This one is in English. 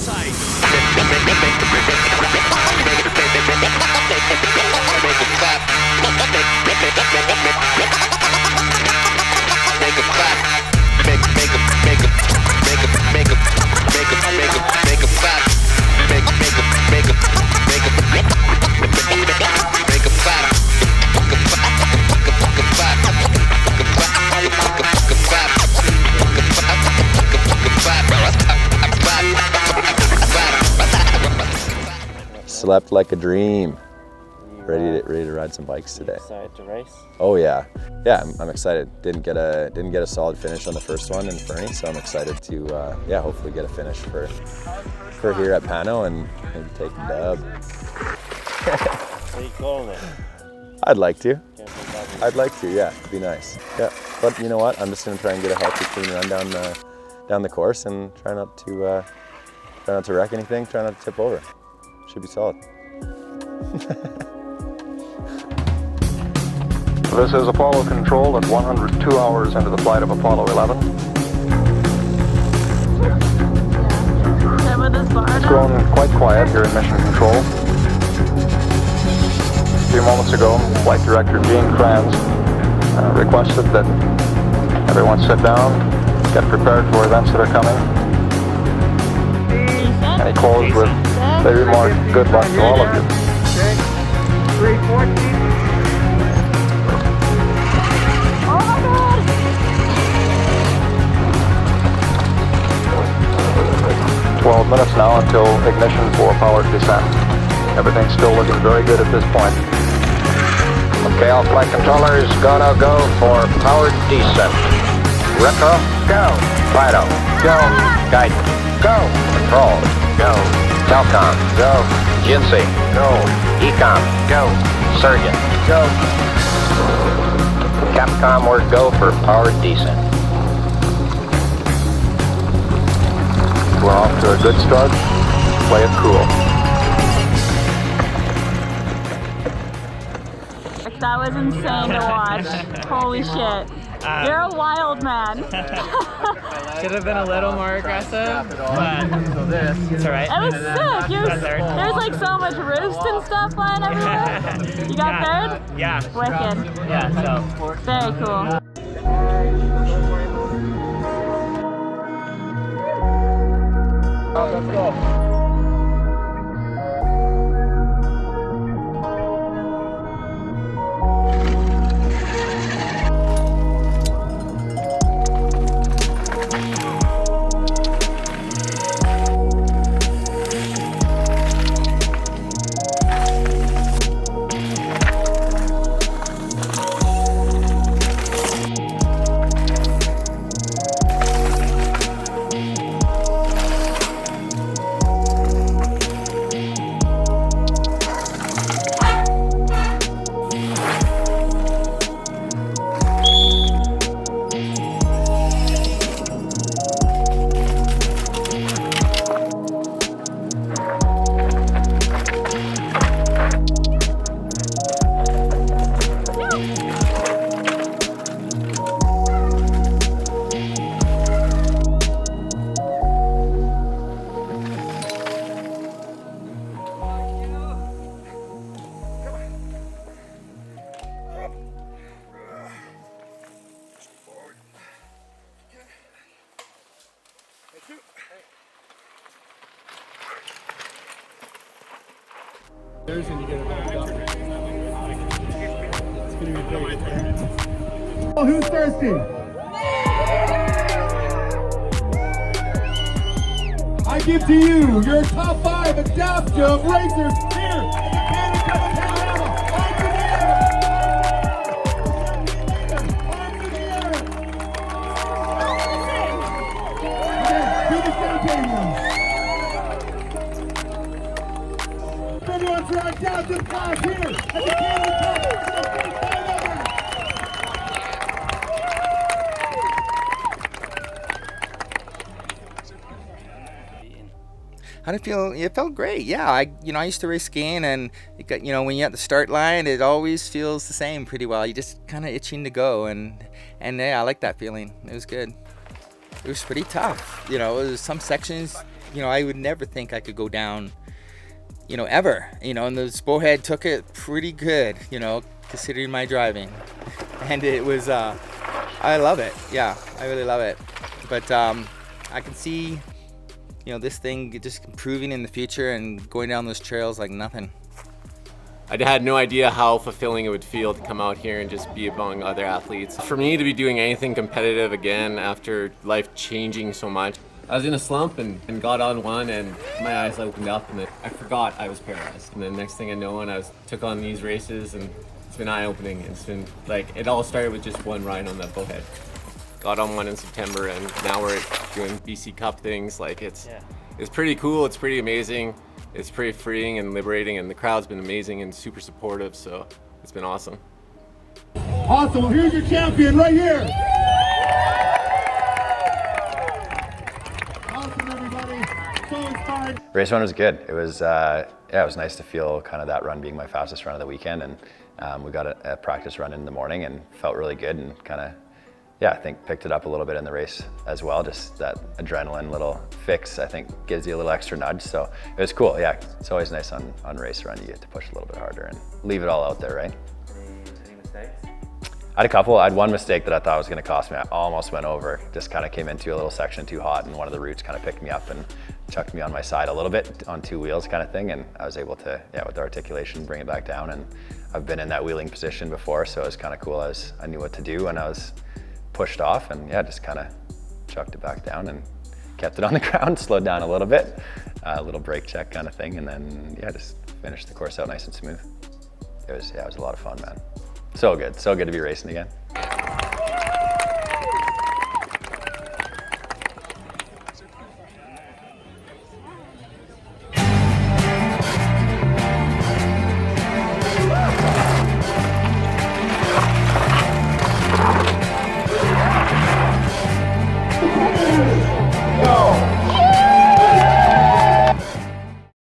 outside. Slept like a dream. Ready to ride some bikes today. Excited to race? Oh yeah, I'm excited. Didn't get a solid finish on the first one in Fernie, so I'm excited to hopefully get a finish for here at Pano and maybe take a dub. Are you calling it? I'd like to. Yeah, it'd be nice. Yeah, but you know what? I'm just gonna try and get a healthy, clean run down the course and try not to wreck anything. Try not to tip over. Should be solid. This is Apollo Control at 102 hours into the flight of Apollo 11. It's grown quite quiet here in Mission Control. A few moments ago, Flight Director Gene Kranz requested that everyone sit down, get prepared for events that are coming. And he closed with the remark, good luck to all of you. 314. 12 minutes now until ignition for powered descent. Everything's still looking very good at this point. Okay, all flight controllers gonna go for powered descent. Retro, go. Fido, go. Guidance, go. Control, go. Telcom, go. Jinsei, go. Ecom, go. Surgeon, go. Capcom, we're go for powered descent. We're off to a good start. Play it cool. That was insane to watch. Holy shit. You're a wild man. Should have been a little more aggressive, but it's alright. It was sick. There's like so much roost and stuff flying everywhere. You got third? Yeah. Wicked. Yeah, so. Very cool. Let's go. Oh, who's thirsty? I give to you your top 5 adaptive racers here at the Panorama Mountain Resort. Everyone's right down to the class here at the Panorama. How did it feel? It felt great. Yeah, I used to race skiing, and it got, when you're at the start line, it always feels the same pretty well. You just kind of itching to go, and yeah, I like that feeling. It was good. It was pretty tough. It was some sections I would never think I could go down, ever, and the Bowhead took it pretty good, considering my driving. And it was, I love it. Yeah, I really love it. But I can see, this thing just improving in the future and going down those trails like nothing. I had no idea how fulfilling it would feel to come out here and just be among other athletes. For me to be doing anything competitive again after life changing so much. I was in a slump and got on one and my eyes opened up and I forgot I was paralyzed. And then next thing I know, and took on these races and it's been eye-opening. It's been it all started with just one ride on that Bowhead. Got on one in September and now we're doing BC Cup things. It's pretty cool, it's pretty amazing. It's pretty freeing and liberating, and the crowd's been amazing and super supportive, so it's been awesome. Awesome, well here's your champion right here. Awesome, everybody, so inspired. Race run was good. It was, it was nice to feel kind of that run being my fastest run of the weekend, and we got a practice run in the morning and felt really good and kind of, I think picked it up a little bit in the race as well. Just that adrenaline little fix, I think, gives you a little extra nudge. So it was cool. Yeah, it's always nice on race run. You get to push a little bit harder and leave it all out there, right? Any mistakes? I had a couple. I had one mistake that I thought was going to cost me. I almost went over. Just kind of came into a little section too hot, and one of the roots kind of picked me up and chucked me on my side a little bit on two wheels, kind of thing. And I was able to, with the articulation, bring it back down. And I've been in that wheeling position before, so it was kind of cool. I knew what to do, and I was pushed off and just kind of chucked it back down and kept it on the ground, slowed down a little bit, a little brake check kind of thing, and then just finished the course out nice and smooth. It was a lot of fun, man. So good to be racing again.